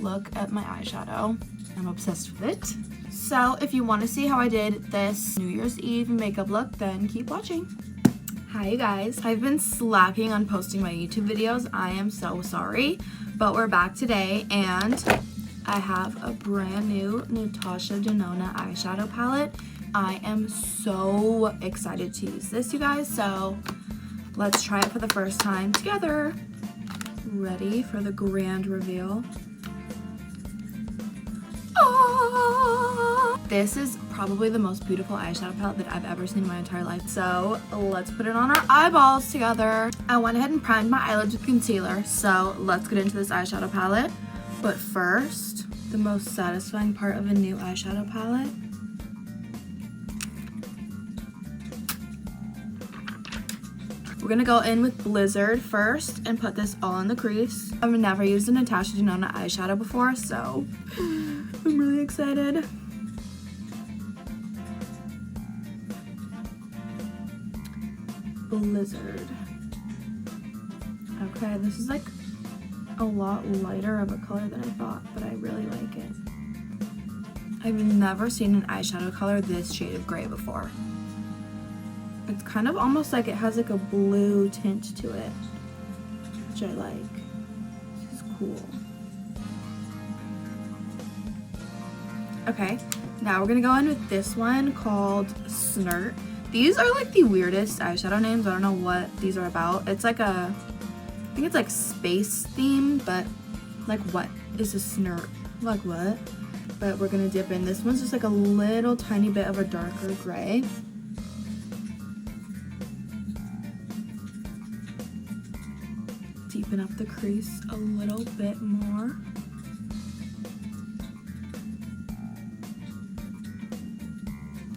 look at my eyeshadow. I'm obsessed with it. So if you want to see how I did this New Year's Eve makeup look, then keep watching. Hi you guys, I've been slacking on posting my YouTube videos. I am so sorry, but we're back today and I have a brand new Natasha Denona eyeshadow palette. I am so excited to use this, you guys, so let's try it for the first time together. Ready for the grand reveal? Oh! This is probably the most beautiful eyeshadow palette that I've ever seen in my entire life. So let's put it on our eyeballs together. I went ahead and primed my eyelids with concealer. So let's get into this eyeshadow palette. But first, the most satisfying part of a new eyeshadow palette. We're gonna go in with Blizzard first and put this all in the crease. I've never used a Natasha Denona eyeshadow before, so I'm really excited. Blizzard. Okay, this is like a lot lighter of a color than I thought, but I really like it. I've never seen an eyeshadow color this shade of gray before. It's kind of almost like it has like a blue tint to it, which I like. This is cool. Okay, now we're gonna go in with this one called Snert. These are like the weirdest eyeshadow names. I don't know what these are about. It's like I think it's like space theme, but like what is a Snert? Like what? But we're gonna dip in. This one's just like a little tiny bit of a darker gray. Deepen up the crease a little bit more.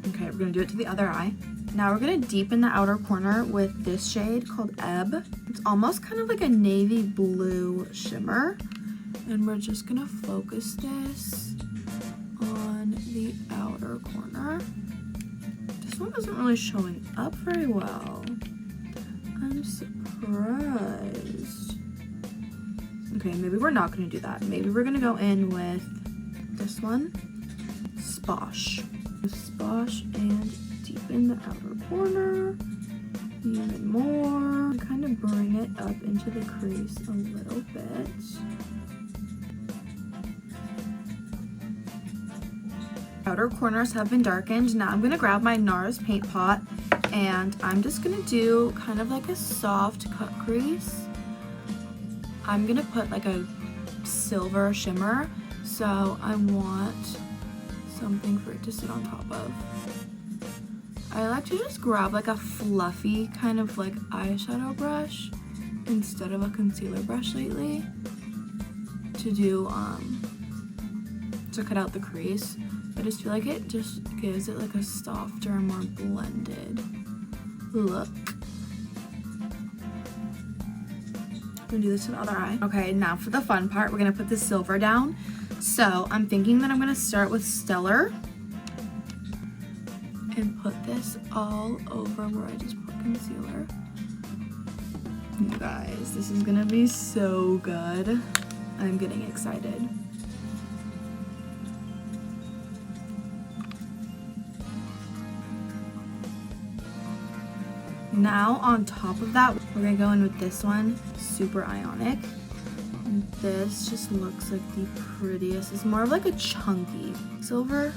Okay, we're gonna do it to the other eye. Now we're gonna deepen the outer corner with this shade called Ebb. It's almost kind of like a navy blue shimmer. And we're just gonna focus this on the outer corner. This one isn't really showing up very well. I'm surprised. Okay, maybe we're not gonna do that. Maybe we're gonna go in with this one, Sposh. Sposh and deepen the outer corner even more. Kind of bring it up into the crease a little bit. Outer corners have been darkened. Now I'm gonna grab my NARS paint pot and I'm just gonna do kind of like a soft cut crease. I'm gonna put like a silver shimmer, so I want something for it to sit on top of. I like to just grab like a fluffy kind of like eyeshadow brush instead of a concealer brush lately to do to cut out the crease. I just feel like it just gives it like a softer, more blended look. I'm gonna do this to the other eye. Okay, now for the fun part, we're gonna put the silver down. So I'm thinking that I'm gonna start with Stellar and put this all over where I just put concealer. You guys, this is gonna be so good. I'm getting excited. Now on top of that, we're gonna go in with this one, Super Ionic. And this just looks like the prettiest. It's more of like a chunky silver.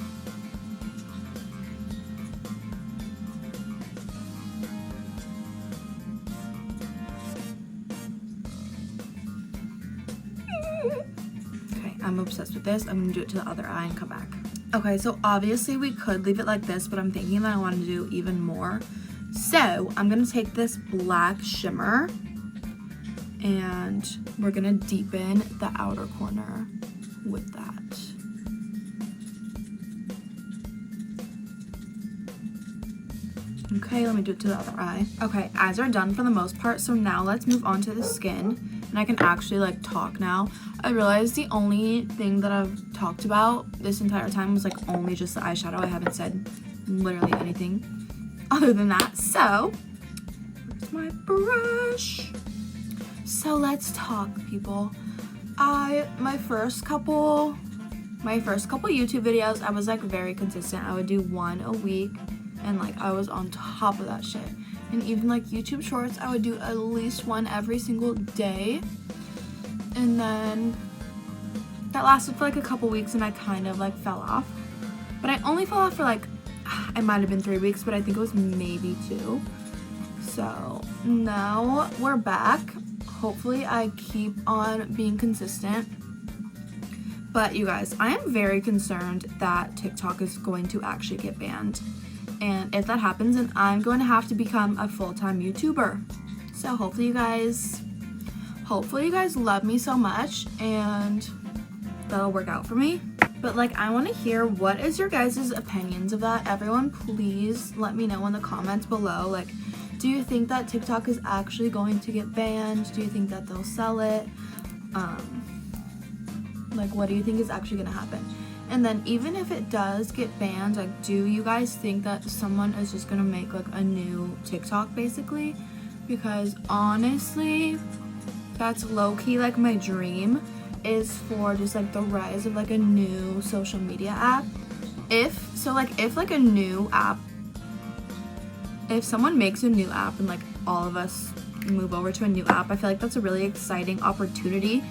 Okay, I'm obsessed with this. I'm gonna do it to the other eye and come back. Okay, so obviously we could leave it like this, but I'm thinking that I want to do even more. So I'm gonna take this black shimmer and we're gonna deepen the outer corner with that. Okay, let me do it to the other eye. Okay, eyes are done for the most part, so now let's move on to the skin. And I can actually like talk now. I realized the only thing that I've talked about this entire time was like only just the eyeshadow. I haven't said literally anything other than that. So, where's my brush? So let's talk, people. my first couple YouTube videos, I was like very consistent. I would do one a week, and like I was on top of that shit. And even like YouTube shorts, I would do at least one every single day. And then that lasted for like a couple weeks, and I kind of like fell off. But I only fell off for like, it might have been 3 weeks, but I think it was maybe 2. So now we're back. Hopefully I keep on being consistent. But you guys, I am very concerned that TikTok is going to actually get banned. And if that happens, then I'm going to have to become a full-time YouTuber. So hopefully you guys love me so much and that'll work out for me. But like, I want to hear, what is your guys' opinions of that? Everyone, please let me know in the comments below. Like, do you think that TikTok is actually going to get banned? Do you think that they'll sell it? Like, what do you think is actually going to happen? And then even if it does get banned, like, do you guys think that someone is just going to make like a new TikTok basically? Because honestly, that's low-key like my dream, is for just like the rise of like a new social media app. If someone makes a new app and like all of us move over to a new app, I feel like that's a really exciting opportunity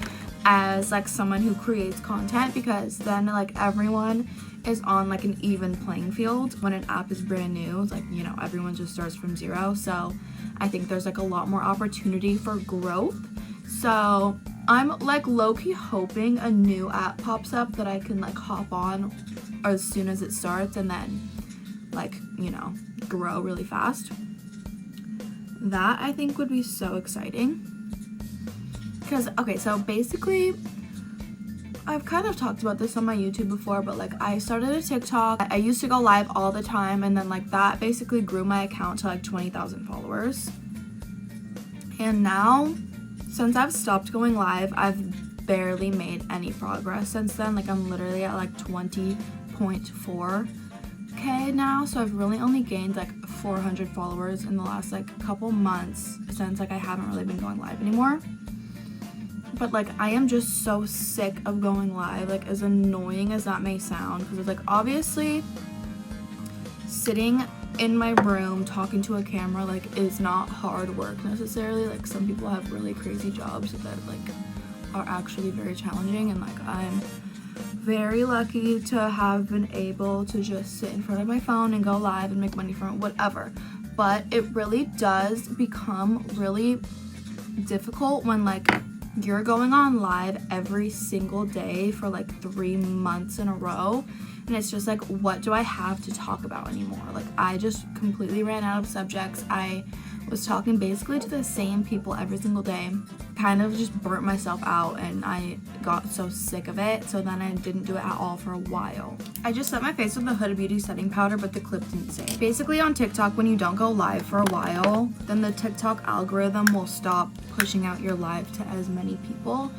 as like someone who creates content, because then like everyone is on like an even playing field. When an app is brand new, it's like, you know, everyone just starts from zero. So I think there's like a lot more opportunity for growth. So I'm like low-key hoping a new app pops up that I can like hop on as soon as it starts, and then like, you know, grow really fast. That I think would be so exciting. Because, okay, so basically, I've kind of talked about this on my YouTube before, but like I started a TikTok. I used to go live all the time, and then like that basically grew my account to like 20,000 followers. And now, since I've stopped going live, I've barely made any progress since then. Like I'm literally at like 20.4K now, so I've really only gained like 400 followers in the last like couple months, since like I haven't really been going live anymore. But like I am just so sick of going live, like as annoying as that may sound, because it's like obviously sitting in my room talking to a camera like is not hard work necessarily. Like some people have really crazy jobs that like are actually very challenging, and like I'm very lucky to have been able to just sit in front of my phone and go live and make money from it, whatever. But it really does become really difficult when like you're going on live every single day for like 3 months in a row, and it's just like, what do I have to talk about anymore? Like I just completely ran out of subjects. I was talking basically to the same people every single day, kind of just burnt myself out, and I got so sick of it, so then I didn't do it at all for a while. I just set my face with the Huda Beauty setting powder, but the clip didn't save. Basically on TikTok, when you don't go live for a while, then the TikTok algorithm will stop pushing out your live to as many people.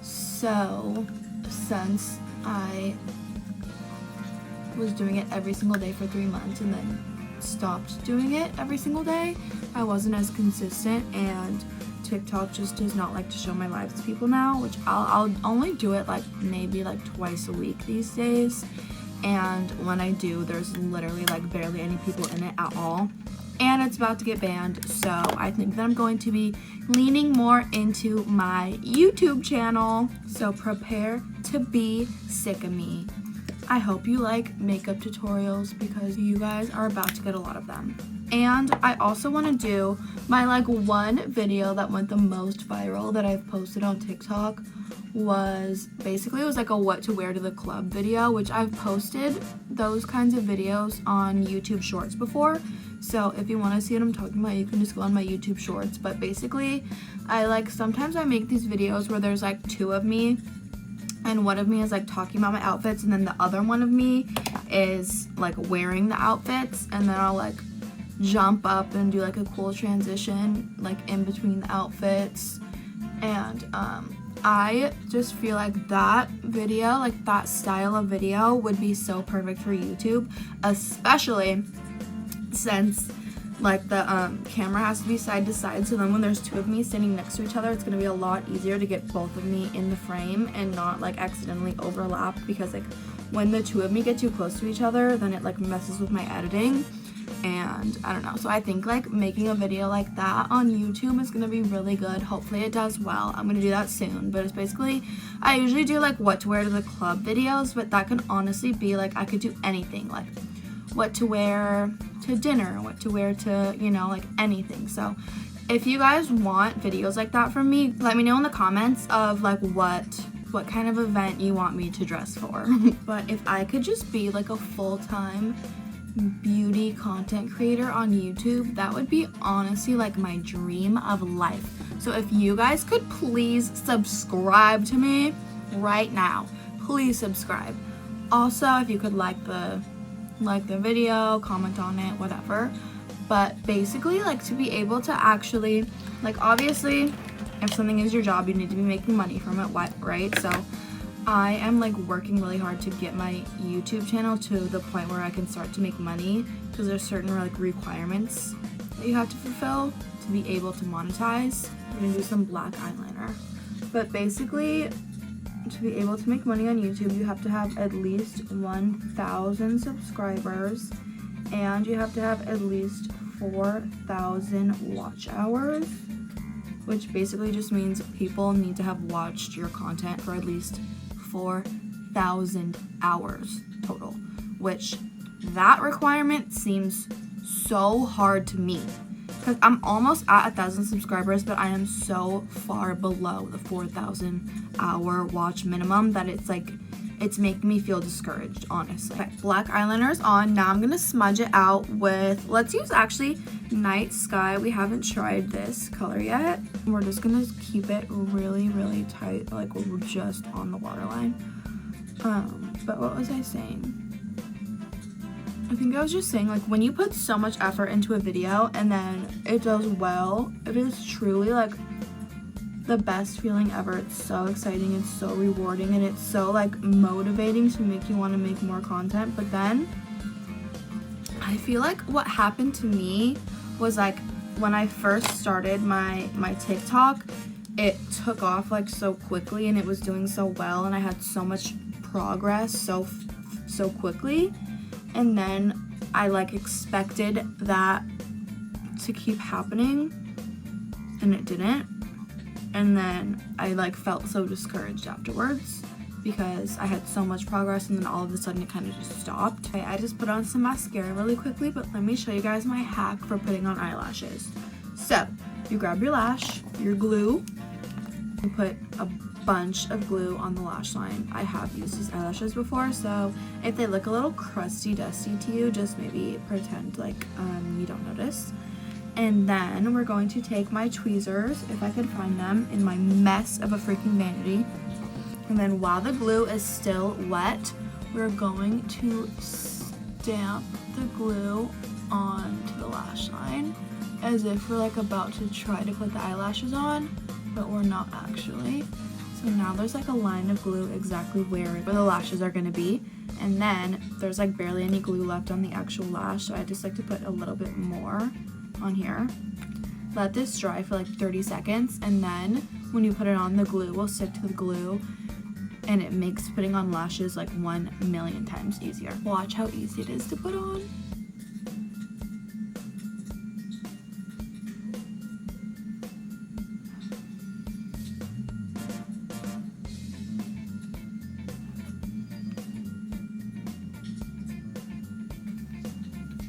So since I was doing it every single day for 3 months and then stopped doing it every single day, I wasn't as consistent, and TikTok just does not like to show my lives to people now, which I'll only do it like maybe like twice a week these days, and when I do, there's literally like barely any people in it at all, and it's about to get banned. So I think that I'm going to be leaning more into my YouTube channel, so prepare to be sick of me. I hope you like makeup tutorials, because you guys are about to get a lot of them. And I also want to do my like one video that went the most viral that I've posted on TikTok was basically, it was like a what to wear to the club video, which I've posted those kinds of videos on YouTube Shorts before. So if you want to see what I'm talking about, you can just go on my YouTube Shorts. But basically, sometimes I make these videos where there's like 2 of me, and one of me is like talking about my outfits, and then the other one of me is like wearing the outfits, and then I'll like jump up and do like a cool transition like in between the outfits. And I just feel like that video, like that style of video, would be so perfect for YouTube, especially since like the camera has to be side to side, so then when there's two of me standing next to each other, it's gonna be a lot easier to get both of me in the frame and not like accidentally overlap, because like when the two of me get too close to each other, then it like messes with my editing. And I don't know, so I think like making a video like that on YouTube is gonna be really good. Hopefully it does well. I'm gonna do that soon, but it's basically, I usually do like what to wear to the club videos, but that could honestly be like, I could do anything, like what to wear to dinner, what to wear to, you know, like anything. So if you guys want videos like that from me, let me know in the comments of like what kind of event you want me to dress for. But if I could just be like a full-time beauty content creator on YouTube, that would be honestly like my dream of life. So if you guys could please subscribe to me right now, please subscribe. Also, if you could like the video, comment on it, whatever. But basically, like, to be able to actually, like, obviously if something is your job, you need to be making money from it, right? So I am like working really hard to get my YouTube channel to the point where I can start to make money, because there's certain like requirements that you have to fulfill to be able to monetize. I'm gonna do some black eyeliner. But basically, to be able to make money on YouTube, you have to have at least 1,000 subscribers, and you have to have at least 4,000 watch hours, which basically just means people need to have watched your content for at least 4,000 hours total, which that requirement seems so hard to me, because I'm almost at 1,000 subscribers, but I am so far below the 4,000 hour watch minimum that it's like, it's making me feel discouraged, honestly. Okay, black eyeliner is on. Now I'm gonna smudge it out with, let's use actually Night Sky. We haven't tried this color yet. We're just gonna keep it really, really tight, like we're just on the waterline. But what was I saying? I think I was just saying, like, when you put so much effort into a video and then it does well, it is truly like the best feeling ever. It's so exciting, it's so rewarding, and it's so like motivating to make you want to make more content. But then I feel like what happened to me was like when I first started my TikTok, it took off like so quickly and it was doing so well and I had so much progress so quickly, and then I like expected that to keep happening and it didn't. And then I like felt so discouraged afterwards because I had so much progress and then all of a sudden it kind of just stopped. Okay, I just put on some mascara really quickly, but let me show you guys my hack for putting on eyelashes. So you grab your lash, your glue, and put a bunch of glue on the lash line. I have used these eyelashes before, so if they look a little crusty dusty to you, just maybe pretend like you don't notice. And then we're going to take my tweezers, if I could find them, in my mess of a freaking vanity. And then while the glue is still wet, we're going to stamp the glue onto the lash line as if we're like about to try to put the eyelashes on, but we're not actually. So now there's like a line of glue exactly where the lashes are going to be. And then there's like barely any glue left on the actual lash, so I just like to put a little bit more on here. Let this dry for like 30 seconds, and then when you put it on, the glue will stick to the glue and it makes putting on lashes like 1,000,000 times easier. Watch how easy it is to put on.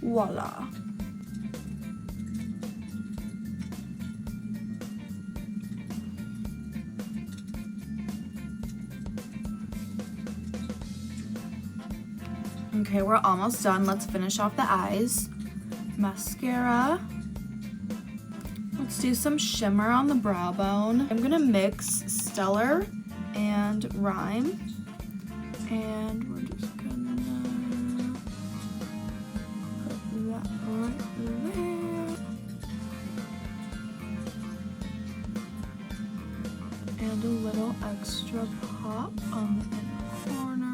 Voila. Okay, we're almost done. Let's finish off the eyes. Mascara. Let's do some shimmer on the brow bone. I'm gonna mix Stellar and Rhyme. And we're just gonna put that right there. And a little extra pop on the inner corner.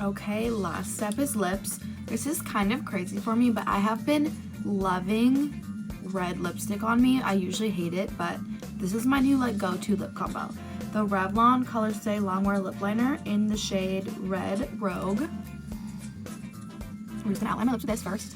Okay, last step is lips. This is kind of crazy for me, but I have been loving red lipstick on me. I usually hate it, but this is my new like go-to lip combo. The Revlon Color Stay Longwear Lip Liner in the shade Red Rogue. I'm just gonna outline my lips with this first.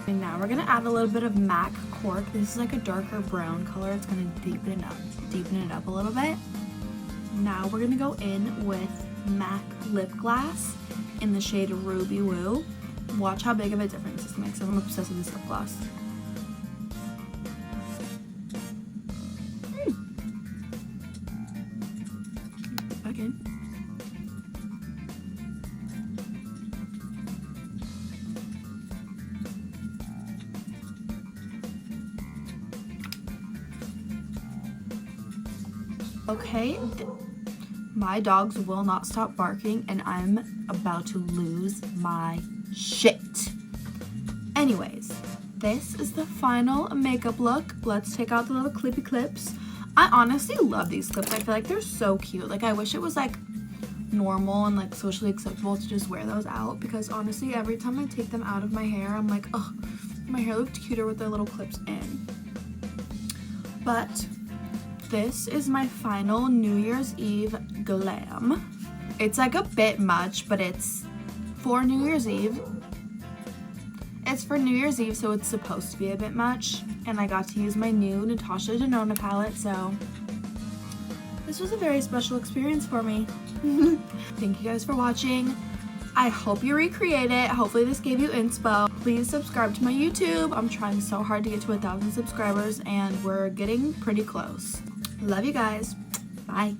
And now we're gonna add a little bit of MAC Cork. This is like a darker brown color. It's gonna deepen it up a little bit. Now we're gonna go in with MAC Lip Glass in the shade Ruby Woo. Watch how big of a difference this makes. I'm obsessed with this lip gloss. Back in. Okay, my dogs will not stop barking and I'm about to lose my shit. Anyways, this is the final makeup look. Let's take out the little clippy clips. I honestly love these clips. I feel like they're so cute. Like I wish it was like normal and like socially acceptable to just wear those out, because honestly every time I take them out of my hair I'm like, oh, my hair looked cuter with their little clips in. But this is my final New Year's Eve glam. It's like a bit much, but it's for New Year's Eve. It's for New Year's Eve, so it's supposed to be a bit much. And I got to use my new Natasha Denona palette, so this was a very special experience for me. Thank you guys for watching. I hope you recreate it. Hopefully this gave you inspo. Please subscribe to my YouTube. I'm trying so hard to get to 1,000 subscribers and we're getting pretty close. Love you guys. Bye.